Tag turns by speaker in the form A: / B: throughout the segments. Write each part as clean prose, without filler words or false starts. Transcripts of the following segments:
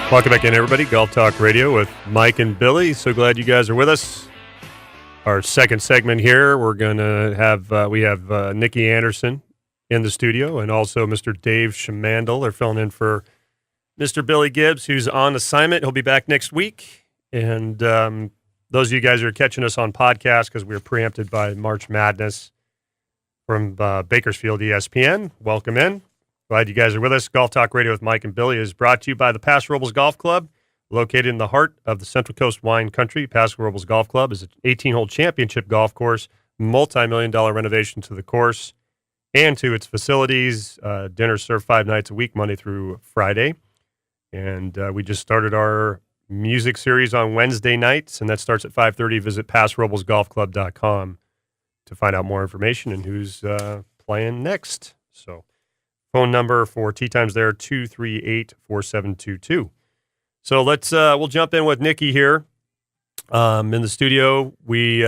A: Welcome back in, everybody. Golf Talk Radio with Mike and Billy. So glad you guys are with us. Our second segment here, we're going to have, Nicki Anderson in the studio and also Mr. Dave Shamandel. They're filling in for Mr. Billy Gibbs, who's on assignment. He'll be back next week. And those of you guys who are catching us on podcast because we were preempted by March Madness from Bakersfield, ESPN, welcome in. Glad you guys are with us. Golf Talk Radio with Mike and Billy is brought to you by the Paso Robles Golf Club, located in the heart of the Central Coast wine country. Paso Robles Golf Club is an 18-hole championship golf course, multi-million-dollar renovation to the course and to its facilities. Dinner served 5 nights a week, Monday through Friday. And we just started our music series on Wednesday nights, and that starts at 5:30. Visit PasoRoblesGolfClub.com to find out more information and who's playing next. So phone number for tee times there, 238-4722. So we'll jump in with Nicki here in the studio. We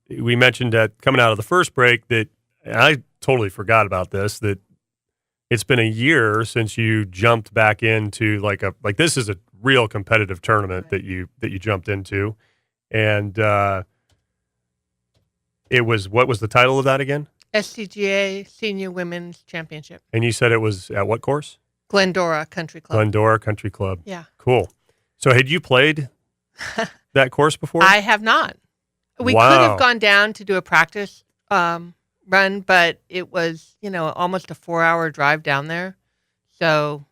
A: mentioned that coming out of the first break that, and I totally forgot about this, that it's been a year since you jumped back into like this is a real competitive tournament that you jumped into. And what was the title of that again?
B: SCGA Senior Women's Championship.
A: And you said it was at what course?
B: Glendora Country Club.
A: Glendora Country Club.
B: Yeah.
A: Cool. So had you played that course before?
B: I have not. We could have gone down to do a practice run, but it was, almost a 4-hour drive down there. So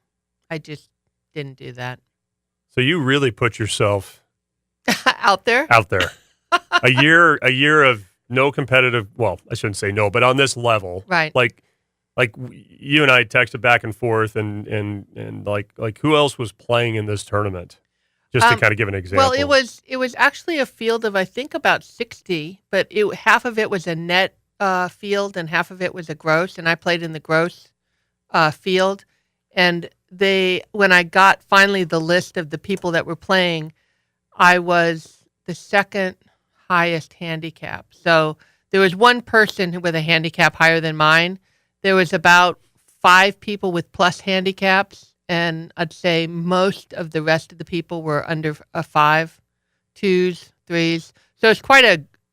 B: I just didn't do that.
A: So you really put yourself
B: out there?
A: Out there. a year of no competitive, well, I shouldn't say no, but on this level.
B: Right.
A: Like you and I texted back and forth and like who else was playing in this tournament? Just to kind of give an example.
B: Well, it was actually a field of I think about 60, but half of it was a net field and half of it was a gross, and I played in the gross field. And when I got finally the list of the people that were playing, I was the second highest handicap. So there was one person with a handicap higher than mine. There was about 5 people with plus handicaps, and I'd say most of the rest of the people were under a 5, 2s, 3s. So it's quite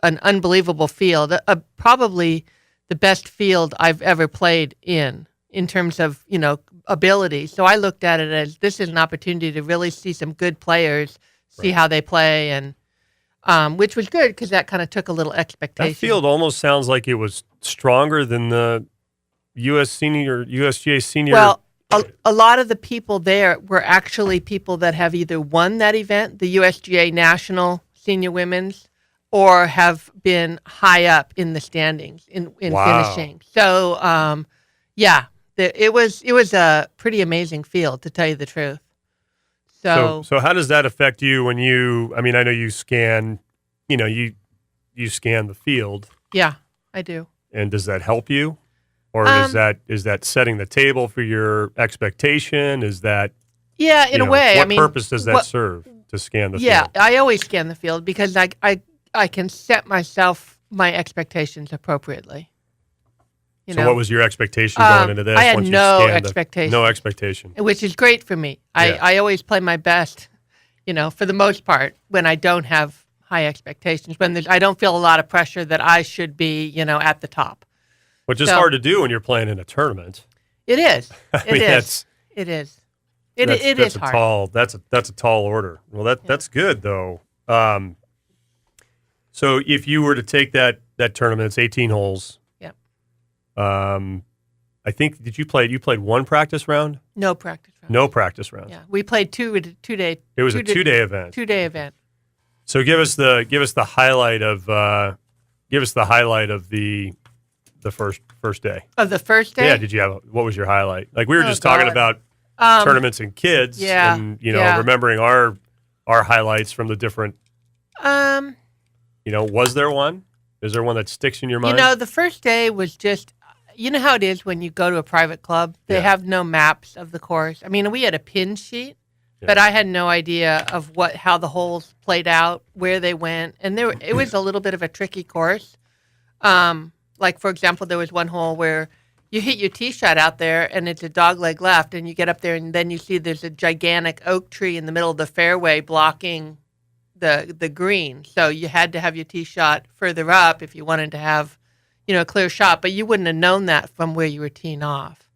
B: an unbelievable field, probably the best field I've ever played in terms of, ability. So I looked at it as this is an opportunity to really see some good players, see how they play, and which was good because that kind of took a little expectation.
A: That field almost sounds like it was stronger than the USGA senior.
B: Well, a lot of the people there were actually people that have either won that event, the USGA National Senior Women's, or have been high up in the standings in finishing. So, it was a pretty amazing field, to tell you the truth.
A: So how does that affect you when I know you scan, you scan the field.
B: Yeah, I do.
A: And does that help you? Or is that setting the table for your expectation? Is that
B: in a way?
A: What purpose does that serve to scan the field?
B: Yeah, I always scan the field because I can set my expectations appropriately.
A: So what was your expectation going into this?
B: I had
A: once
B: no
A: you
B: expectation.
A: No expectation.
B: Which is great for me. I always play my best, for the most part, when I don't have high expectations, when I don't feel a lot of pressure that I should be, at the top.
A: Which is hard to do when you're playing in a tournament.
B: It is. It is. It is hard.
A: That's a tall order. Well, that's good though. So if you were to take that tournament, it's 18 holes.
B: Yep.
A: I think you played one practice round?
B: No practice round.
A: No practice round.
B: Yeah, we played two day.
A: It was a 2-day event.
B: 2-day event.
A: So give us the highlight of the first day.
B: Of the first day?
A: Yeah, what was your highlight? Like we were just talking about tournaments and kids and remembering our highlights from the different was there one? Is there one that sticks in your mind?
B: The first day was just how it is when you go to a private club. They have no maps of the course. I mean, we had a pin sheet, but I had no idea of how the holes played out, where they went, and it was a little bit of a tricky course. Like, for example, there was one hole where you hit your tee shot out there and it's a dog leg left, and you get up there and then you see there's a gigantic oak tree in the middle of the fairway blocking the green. So you had to have your tee shot further up if you wanted to have, a clear shot, but you wouldn't have known that from where you were teeing off.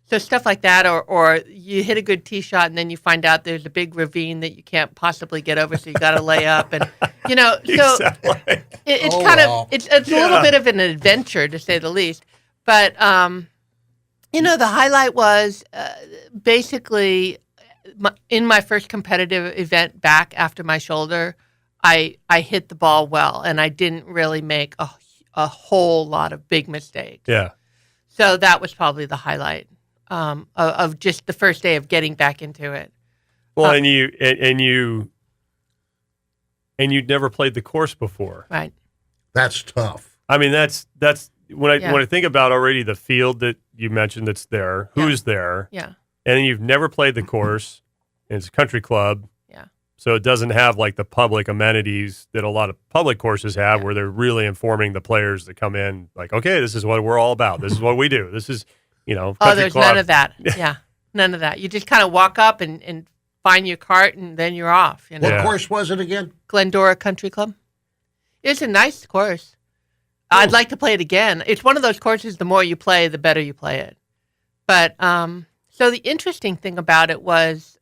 B: So stuff like that, or you hit a good tee shot and then you find out there's a big ravine that you can't possibly get over, so you got to lay up, and so
A: Exactly.
B: it's
C: Oh,
B: kind
C: wow.
B: of it's a little bit of an adventure, to say the least. But the highlight was basically in my first competitive event back after my shoulder, I hit the ball well, and I didn't really make a whole lot of big mistakes.
A: Yeah.
B: So that was probably the highlight of just the first day of getting back into it.
A: Well, and you'd never played the course before.
B: Right.
C: That's tough.
A: I mean, that's when I think about already the field that you mentioned that's there, who's there,
B: Yeah.
A: and then you've never played the course, and it's a country club.
B: Yeah.
A: So it doesn't have like the public amenities that a lot of public courses have, where they're really informing the players that come in, like, okay, this is what we're all about. This is what we do. This is, country
B: There's
A: club.
B: none of that. Yeah. None of that. You just kind of walk up and find your cart, and then you're off.
C: What
A: Yeah.
C: course was it again?
B: Glendora Country Club. It's a nice course. I'd like to play it again. It's one of those courses, the more you play, the better you play it. But so the interesting thing about it was,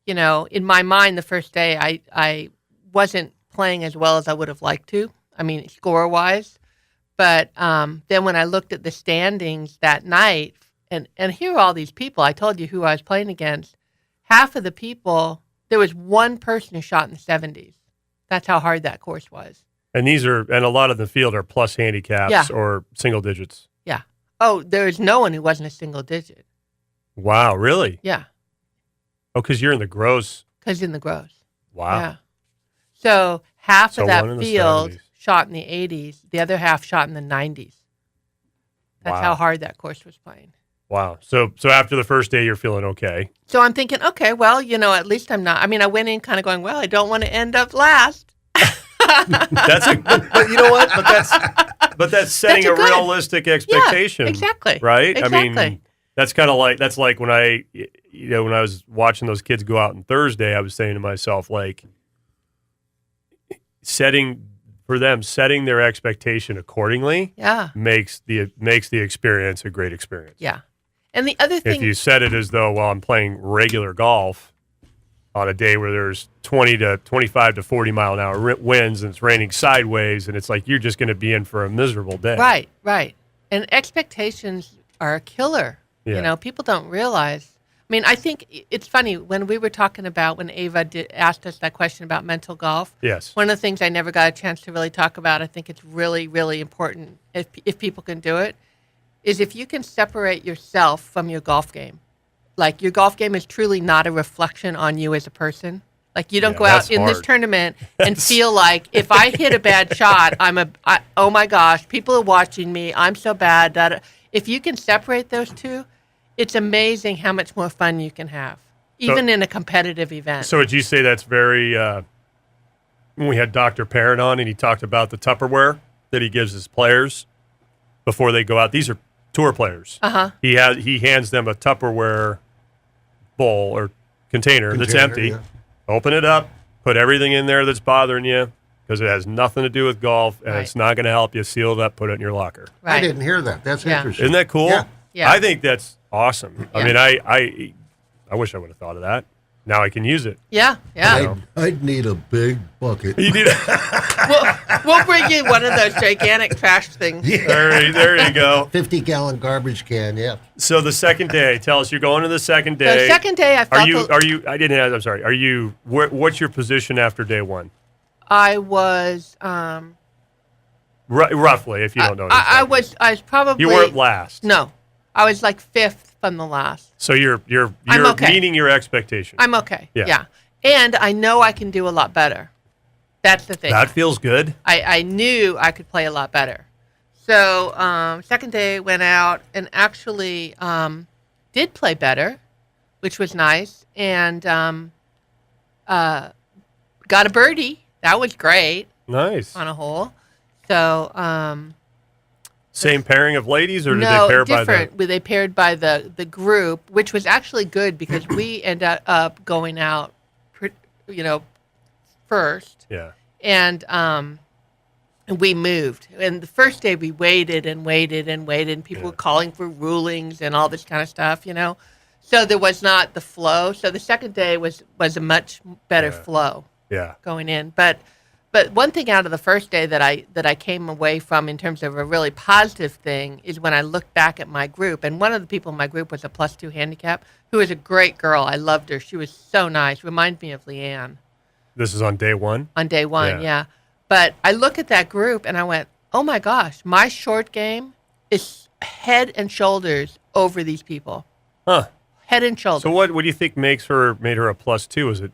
B: in my mind, the first day, I wasn't playing as well as I would have liked to. I mean, score-wise. But then when I looked at the standings that night, and here are all these people, I told you who I was playing against. Half of the people, there was one person who shot in the 70s. That's how hard that course was.
A: And a lot of the field are plus handicaps or single digits.
B: Yeah. Oh, there was no one who wasn't a single digit.
A: Wow, really?
B: Yeah.
A: Oh, because you're in the gross.
B: Because in the gross.
A: Wow.
B: Yeah. So half
A: So
B: of
A: one in
B: that
A: the
B: field
A: 70s.
B: shot in the 80s. The other half shot in the 90s. That's
A: Wow.
B: how hard that course was playing.
A: Wow. So after the first day, you're feeling okay.
B: So I'm thinking, okay, well, at least I'm not. I mean, I went in kind of going, well, I don't want to end up last.
A: But you know what? But that's setting
B: That's
A: a
B: good.
A: realistic expectation.
B: Yeah, exactly.
A: Right? I
B: Exactly.
A: mean, that's kind of like when I was watching those kids go out on Thursday, I was saying to myself, like, setting their expectation accordingly
B: Yeah.
A: makes the experience a great experience.
B: Yeah. And the other thing.
A: If you set it as though, well, I'm playing regular golf on a day where there's 20 to 25 to 40 mile an hour winds and it's raining sideways, and it's like you're just going to be in for a miserable day.
B: Right. And expectations are a killer.
A: Yeah.
B: People don't realize. I mean, I think it's funny when we were talking about when Ava asked us that question about mental golf.
A: Yes.
B: One of the things I never got a chance to really talk about, I think it's really, really important if people can do it, is if you can separate yourself from your golf game. Like, your golf game is truly not a reflection on you as a person. Like, you don't go out
A: that's
B: in this
A: hard.
B: tournament and feel like if I hit a bad shot, oh my gosh, people are watching me. I'm so bad. If you can separate those two, it's amazing how much more fun you can have, even in a competitive event.
A: So would you say that's very, when we had Dr. Parrott on and he talked about the Tupperware that he gives his players before they go out. These are tour players.
B: Uh-huh.
A: He hands them a Tupperware bowl or container that's empty.
C: Yeah.
A: Open it up, put everything in there that's bothering you, because it has nothing to do with golf, and
B: Right.
A: it's not going to help you. Seal it up, put it in your locker.
B: Right.
C: I didn't hear that. That's
B: Yeah.
C: interesting.
A: Isn't that cool?
C: Yeah.
B: Yeah.
A: I think that's awesome. I
B: Yeah.
A: mean, I wish I would have thought of that. Now I can use it.
B: Yeah.
C: I'd need a big bucket.
A: You need
B: We'll bring you one of those gigantic trash things.
A: there you go.
C: 50-gallon garbage can, yeah.
A: So the second day, tell us, you're going to the second day.
B: The second day, I felt
A: Are you? I didn't ask. I'm sorry. Are you? What's your position after day one?
B: I was.
A: Roughly, if you don't know.
B: I
A: exactly.
B: was probably.
A: You weren't last.
B: No, I was like fifth from the last.
A: So you're
B: I'm okay.
A: meeting your expectation.
B: I'm okay.
A: Yeah.
B: Yeah. And I know I can do a lot better. That's the thing.
A: That feels good.
B: I knew I could play a lot better. So second day went out and actually did play better, which was nice, and got a birdie. That was great
A: Nice.
B: on a hole. So
A: Same pairing of ladies, or did
B: No,
A: they pair
B: different.
A: by
B: They paired by the group, which was actually good because we ended up going out, first,
A: Yeah.
B: and we moved. And the first day we waited and waited and waited, and people were calling for rulings and all this kind of stuff, So there was not the flow. So the second day was a much better flow going in. But one thing out of the first day that I came away from in terms of a really positive thing is when I looked back at my group, and one of the people in my group was a +2 handicap who was a great girl. I loved her. She was so nice. Reminds me of Leanne.
A: This is on day one?
B: On day one, yeah. But I look at that group and I went, oh my gosh, my short game is head and shoulders over these people.
A: Huh.
B: Head and shoulders.
A: So what do you think made her a +2? Is it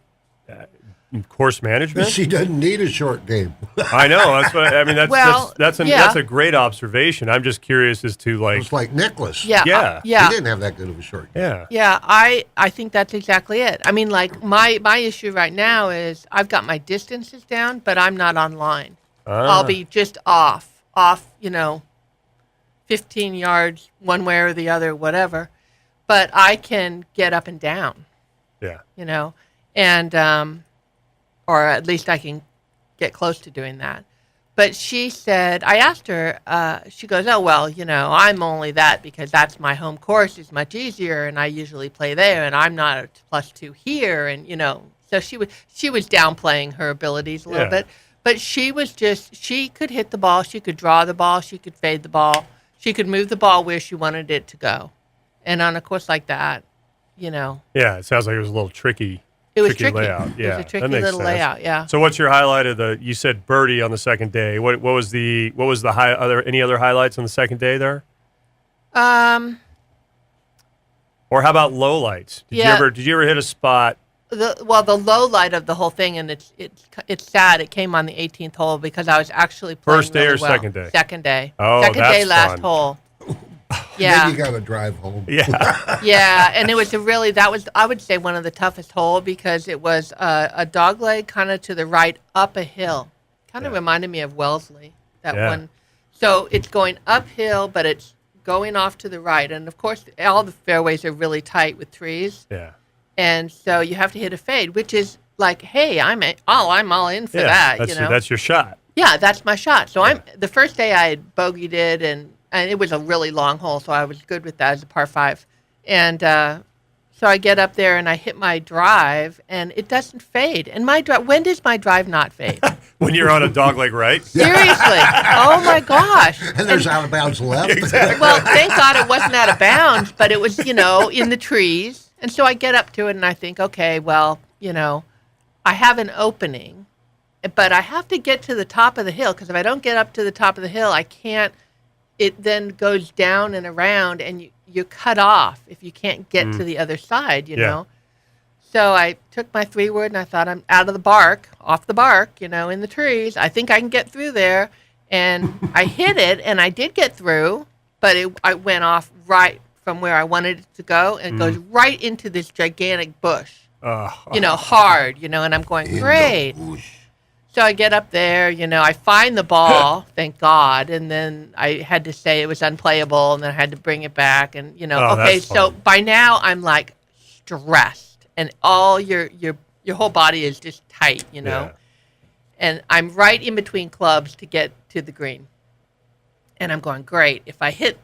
A: course management?
C: She doesn't need a short game.
A: I know. That's what I mean. That's a great observation. I'm just curious as to
C: It's like Nicholas.
B: Yeah.
C: He didn't have that good of a short game.
A: Yeah.
B: Yeah, I think that's exactly it. I mean, like my issue right now is I've got my distances down, but I'm not online. I'll be just off, 15 yards one way or the other, whatever. But I can get up and down.
A: Yeah.
B: And or at least I can get close to doing that. But she said, I asked her, she goes, oh, well, I'm only that because that's my home course is much easier, and I usually play there, and I'm not a +2 here, and, So she was downplaying her abilities a little bit. But she could hit the ball, she could draw the ball, she could fade the ball, she could move the ball where she wanted it to go. And on a course like that,
A: Yeah, it sounds like it was a little tricky.
B: It was tricky.
A: Layout. Yeah,
B: it was a tricky little layout. Yeah.
A: So, what's your highlight of you said birdie on the second day. What was the high? Any other highlights on the second day there? Or how about low lights? Did you ever hit a spot?
B: The low light of the whole thing, and it's sad. It came on the 18th hole because I was actually playing
A: first day
B: really
A: or
B: well.
A: second day?
B: Second day.
A: Oh,
B: second
A: that's
B: day, last
A: fun.
B: hole.
C: Then you got to drive home.
A: Yeah.
B: Yeah, and it was I would say one of the toughest hole because it was a dog leg kind of to the right up a hill. Kind of reminded me of Wellesley, that one. So it's going uphill, but it's going off to the right. And of course, all the fairways are really tight with trees.
A: Yeah.
B: And so you have to hit a fade, which is like, hey, I'm all in for that.
A: That's your shot.
B: Yeah, that's my shot. So the first day I had bogeyed it, and it was a really long hole, so I was good with that as a par 5. And so I get up there and I hit my drive, and it doesn't fade. And when does my drive not fade?
A: When you're on a dog leg right?
B: Seriously. Oh, my gosh.
C: And there's out of bounds left.
A: Exactly.
B: Well, thank God it wasn't out of bounds, but it was, in the trees. And so I get up to it and I think, okay, well, I have an opening, but I have to get to the top of the hill, because if I don't get up to the top of the hill, I can't. It then goes down and around, and you cut off if you can't get to the other side, know. So I took my 3-wood, and I thought, I'm off the bark, in the trees. I think I can get through there. And I hit it, and I did get through, but I went off right from where I wanted it to go, and it goes right into this gigantic bush, hard, and I'm going, great. So I get up there, I find the ball, thank God, and then I had to say it was unplayable, and then I had to bring it back, and okay. So by now I'm like stressed, and all your whole body is just tight, and I'm right in between clubs to get to the green, and I'm going, great. If I hit,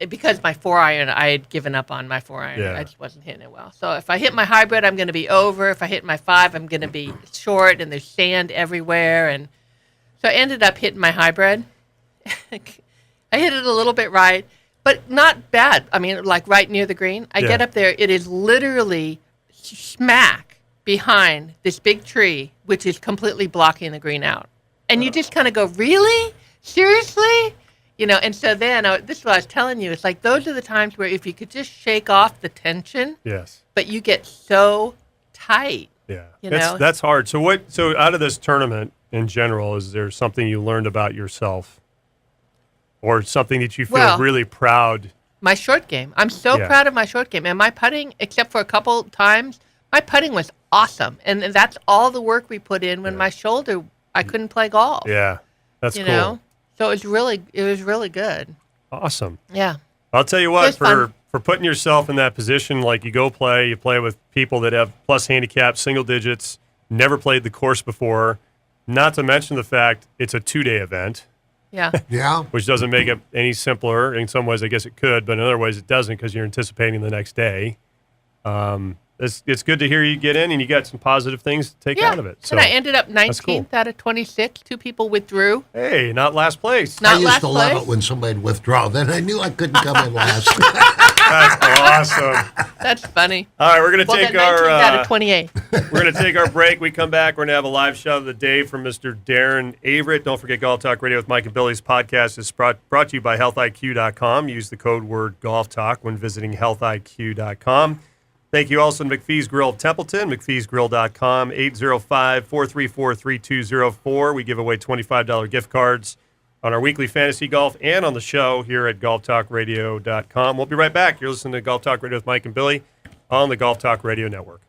B: because my 4-iron, I had given up on my 4-iron. I just wasn't hitting it well. So if I hit my hybrid, I'm going to be over. If I hit my 5, I'm going to be short, and there's sand everywhere. And so I ended up hitting my hybrid. I hit it a little bit right, but not bad. I mean, like right near the green. I get up there. It is literally smack behind this big tree, which is completely blocking the green out. And you just kind of go, really? Seriously? And so then, this is what I was telling you. It's like those are the times where if you could just shake off the tension, but you get so tight.
A: Yeah, that's hard. So out of this tournament in general, is there something you learned about yourself, or something that you feel really proud?
B: My short game. I'm so proud of my short game, and my putting, except for a couple times, my putting was awesome, and that's all the work we put in. When my shoulder, I couldn't play golf.
A: Yeah, that's cool.
B: So it was really good.
A: Awesome.
B: Yeah.
A: I'll tell you
B: It
A: what,
B: was fun.
A: for putting yourself in that position, like you play with people that have plus handicaps, single digits, never played the course before, not to mention the fact it's a 2-day event.
B: Yeah.
C: Yeah.
A: Which doesn't make it any simpler. In some ways, I guess it could, but in other ways, it doesn't because you're anticipating the next day. It's good to hear you get in and you got some positive things to take out of it. So
B: and I ended up 19th
A: cool.
B: out of 26. 2 people withdrew.
A: Hey, not last place.
B: Not
C: I used
B: last
C: to love
B: place.
C: it when somebody would withdraw. Then I knew I couldn't come in last.
A: That's awesome.
B: That's funny.
A: All right, we're going to
B: Well,
A: take
B: then
A: our
B: 19th out of 28.
A: we're going to take our break. We come back. We're going to have a live shot of the day from Mr. Darren Averett. Don't forget Golf Talk Radio with Mike and Billy's podcast is brought to you by healthiq.com. Use the code word Golf Talk when visiting healthiq.com. Thank you also to McPhee's Grill of Templeton, mcpheesgrill.com, 805-434-3204. We give away $25 gift cards on our weekly fantasy golf and on the show here at golftalkradio.com. We'll be right back. You're listening to Golf Talk Radio with Mike and Billy on the Golf Talk Radio Network.